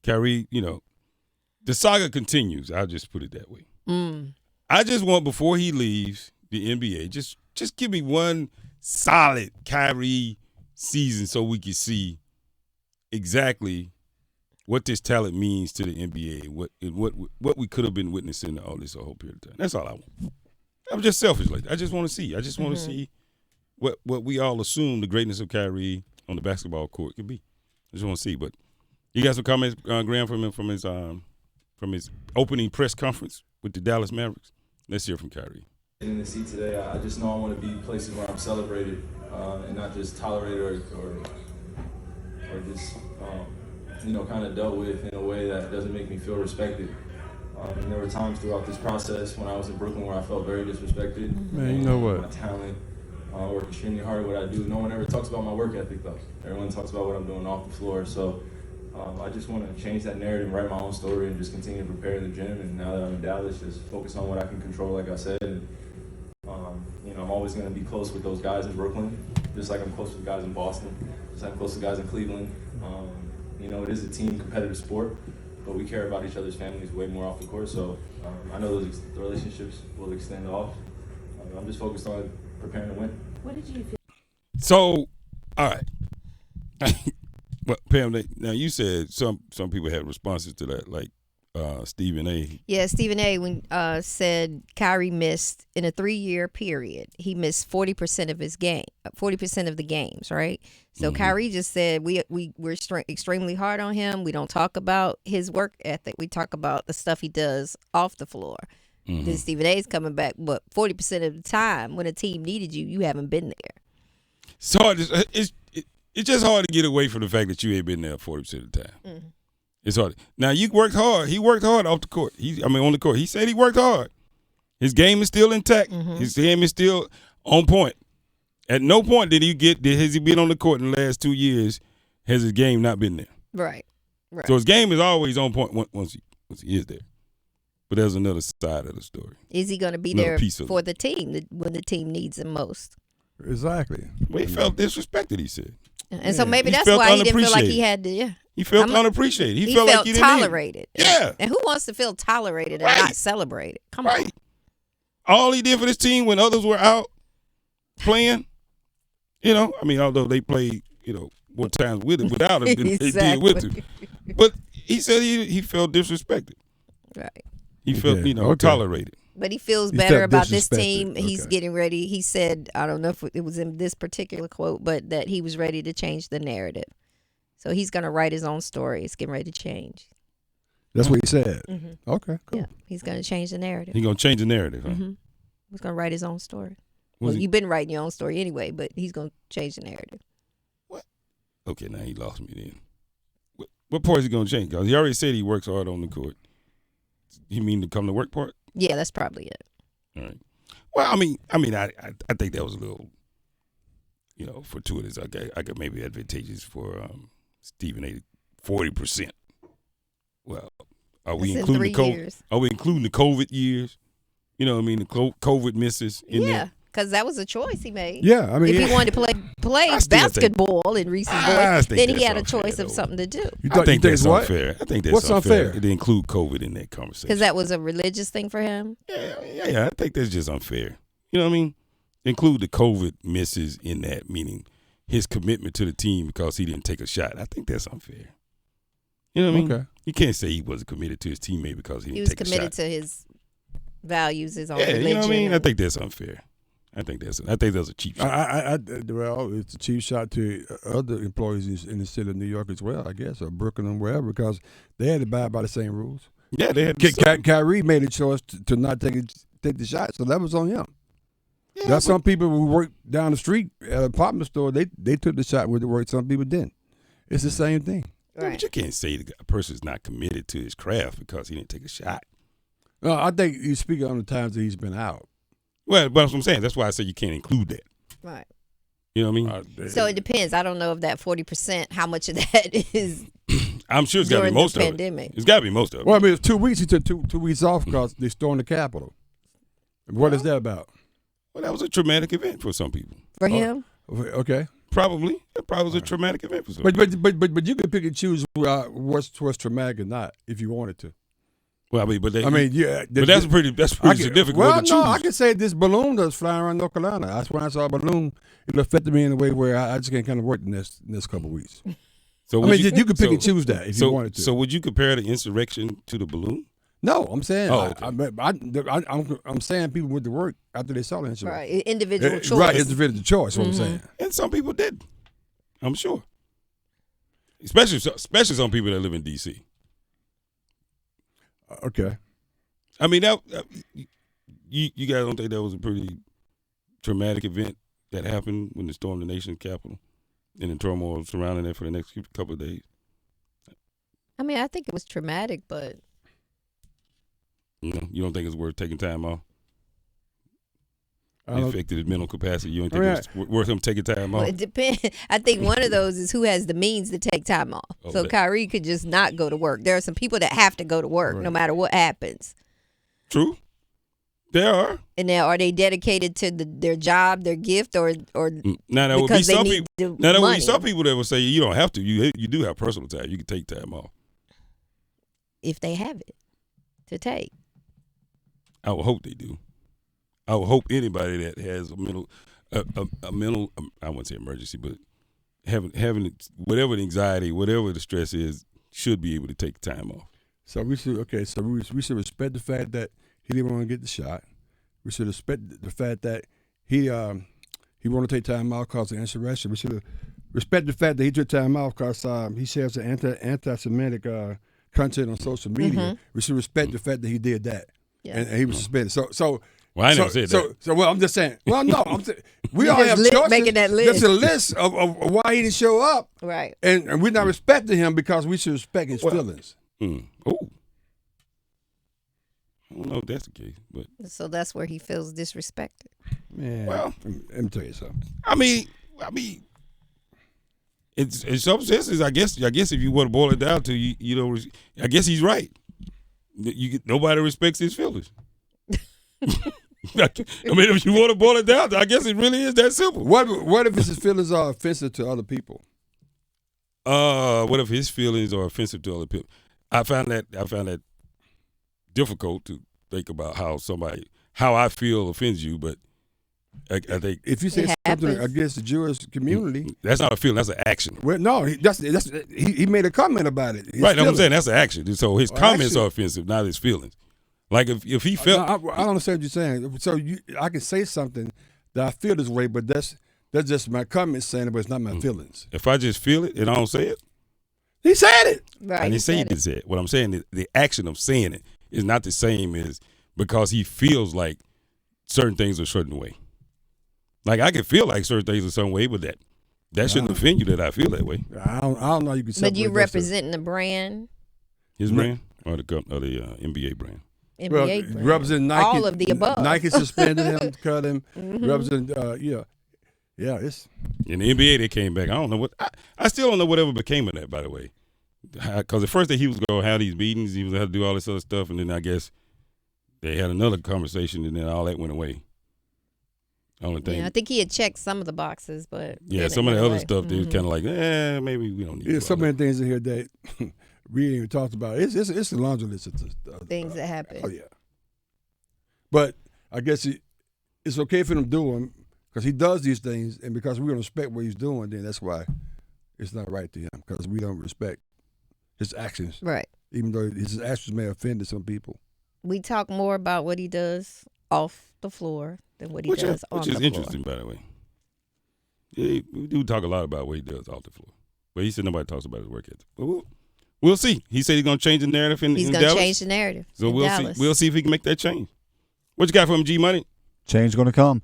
Kyrie, the saga continues. I'll just put it that way. I just want, before he leaves the NBA, just give me one solid Kyrie season so we can see exactly what this talent means to the NBA, what we could have been witnessing all this whole period of time. That's all I want. I'm just selfish like that. I just want to see. I just want to see what we all assume the greatness of Kyrie on the basketball court could be. I just want to see. But you got some comments, Graham, from his opening press conference with the Dallas Mavericks. Let's hear from Kyrie. In the seat today, I just know I want to be places where I'm celebrated and not just tolerated or just kind of dealt with in a way that doesn't make me feel respected. And there were times throughout this process when I was in Brooklyn where I felt very disrespected. Man, you know what? My talent, I work extremely hard at what I do. No one ever talks about my work ethic though. Everyone talks about what I'm doing off the floor. So I just want to change that narrative, write my own story, and just continue to prepare in the gym. And now that I'm in Dallas, just focus on what I can control, like I said. And I'm always going to be close with those guys in Brooklyn, just like I'm close with guys in Boston, just like I'm close to guys in Cleveland. It is a team competitive sport, but we care about each other's families way more off the court. So I know the relationships will extend off. I'm just focused on preparing to win. What did you feel? So, all right. Well, Pam, now you said some people had responses to that, like Stephen A. Yeah, Stephen A. Said Kyrie missed in a 3-year period. He missed 40% of his game, 40% of the games, right? So Kyrie just said we're extremely hard on him. We don't talk about his work ethic. We talk about the stuff he does off the floor. Then Stephen A. is coming back, but 40% of the time when a team needed you, you haven't been there. So it's just hard to get away from the fact that you ain't been there 40% of the time. It's hard. Now, you worked hard. He worked hard off the court. On the court. He said he worked hard. His game is still intact. His game is still on point. At no point has he been on the court in the last 2 years, has his game not been there. Right. So his game is always on point once he is there. But there's another side of the story. Is he going to be there for the team when the team needs him most? Exactly. Well, he felt disrespected, he said. And so maybe that's why he didn't feel like he had to, He felt unappreciated. He felt like he didn't tolerated. Yeah. And who wants to feel tolerated and not celebrated? Come on. All he did for this team when others were out playing, although they played, more times with him without him than they did with him. But he said he felt disrespected. Right. He felt tolerated. But he feels better about this team. He's getting ready. He said, I don't know if it was in this particular quote, but that he was ready to change the narrative. So he's going to write his own story. It's getting ready to change. That's what he said. Okay, cool. Yeah, he's going to change the narrative. He's going to change the narrative, huh? He's going to write his own story. Well, you've been writing your own story anyway, but he's going to change the narrative. What? Okay, now he lost me then. What part is he going to change? Because he already said he works hard on the court. You mean to come to work part? Yeah, that's probably it. All right. Well, I think that was a little, fortuitous. I got maybe advantageous for Stephen A. 40%. Well, are we including the COVID? Are we including the COVID years? You know what I mean? The COVID misses in there. Yeah, because that was a choice he made. Yeah, if he wanted to play basketball in recent boys, then he had a choice of something to do. I think that's unfair. I think that's unfair to include COVID in that conversation. Because that was a religious thing for him? Yeah. I think that's just unfair. You know what I mean? Include the COVID misses in that, meaning his commitment to the team because he didn't take a shot. I think that's unfair. You know what I mean? Okay. You can't say he wasn't committed to his teammate because he didn't take a shot. He was committed to his values, his own religion. You know what I mean? I think that's unfair. I think that's a cheap shot. Well, it's a cheap shot to other employees in the city of New York as well, I guess, or Brooklyn or wherever, because they had to abide by the same rules. Yeah, they had. Kyrie made a choice to not take the shot, so that was on him. Yeah, there's some people who work down the street at an apartment store. They took the shot where they worked. Some people didn't. It's the same thing. Right. But you can't say a person's not committed to his craft because he didn't take a shot. No, I think you speak on the times that he's been out. Well, that's what I'm saying. That's why I say you can't include that. Right. You know what I mean? So it depends. I don't know if that 40%, how much of that is I'm sure it's got to be most of it. It's got to be most of it. Well, I mean, it's 2 weeks. He took two weeks off because they stormed the Capitol. What is that about? Well, that was a traumatic event for some people. For him? Okay. Probably. It probably was a traumatic event for some. But you can pick and choose what's traumatic or not if you wanted to. Well, but yeah. But that's pretty significant. Well, to no, choose. I can say this balloon that's flying around North Carolina. That's when I saw a balloon. It affected me in a way where I just can't kind of work in this couple of weeks. So you could pick and choose that if you wanted to. So would you compare the insurrection to the balloon? No, I'm saying. Oh, okay. I'm saying people went to work after they saw the insurrection. Right, individual choice. Right, individual choice. What I'm saying. And some people did. I'm sure. Especially some people that live in D.C. Okay. I mean, you guys don't think that was a pretty traumatic event that happened when they stormed the nation's capital and the turmoil surrounding it for the next couple of days? I mean, I think it was traumatic, but you don't think it's worth taking time off? It affected his mental capacity. You don't think it's worth him taking time off? Well, it depends. I think one of those is who has the means to take time off. So Kyrie could just not go to work. There are some people that have to go to work no matter what happens. True. There are. And now, are they dedicated to their job, their gift, or now there would be because they some need people. the Now there would money? be some people that would say you don't have to. You do have personal time. You can take time off. If they have it to take. I would hope they do. I would hope anybody that has a mental, I wouldn't say emergency, but having whatever the anxiety, whatever the stress is, should be able to take time off. So we should we should respect the fact that he didn't want to get the shot. We should respect the fact that he wanted to take time off because of insurrection. We should respect the fact that he took time off because he shares an anti-Semitic content on social media. Mm-hmm. We should respect the fact that he did that, and he was suspended. So. Well, I never said that. So, well, I'm just saying. Well, no, we all have choices. Making that list. There's a list of why he didn't show up, Right. and we're not respecting him because we should respect his feelings. Oh, I don't know if that's the case, but So that's where he feels disrespected. Man, well, let me tell you something. I mean, it's in some senses. I guess if you want to boil it down to you know, I guess he's right. Nobody respects his feelings. I mean, if you want to boil it down, I guess it really is that simple. What if his feelings are offensive to other people? What if his feelings are offensive to other people? I found that difficult to think about how I feel offends you, but I think if you say something against the Jewish community, that's not a feeling, that's an action. Well, no, he made a comment about it. Right, I'm saying that's an action. So his comments action. are offensive, not his feelings. Like if he felt, I don't understand what you're saying. So I can say something that I feel this way, but that's just my comment saying it, but it's not my feelings. if I just feel it and I don't say it, He said it. Right. I didn't say he didn't say it. What I'm saying is the action of saying it is not the same as because he feels like certain things are a certain way. Like I can feel like certain things are some way, but that shouldn't offend you that I feel that way. I don't know. You can. But you representing the brand, His brand or the NBA brand. NBA brand. Represent Nike. All of the above. Nike suspended him, cut him. Represent, yeah. It's In the NBA, they came back. I don't know what. I still don't know whatever became of that. By the way, because at first he was going to have these meetings, he was going to do all this other stuff, and then I guess they had another conversation, and then all that went away. Only thing. Yeah, I think he had checked some of the boxes, but Yeah, some of the other stuff, they was kind of like, maybe we don't need. There's so many things in here that we ain't even talked about. It's a laundry list of things that happen. Oh yeah, but I guess it's okay for him to do them because he does these things, and because we don't respect what he's doing, then that's why it's not right to him because we don't respect his actions. Right. Even though his actions may offend some people. We talk more about what he does off the floor than what he does on the floor. Which is interesting, by the way. Yeah, we do talk a lot about what he does off the floor. But he said nobody talks about his work ethic. But we'll see. He said he's going to change the narrative in Dallas. He's going to change the narrative. So we'll see if he can make that change. What you got for him, G Money? Change going to come.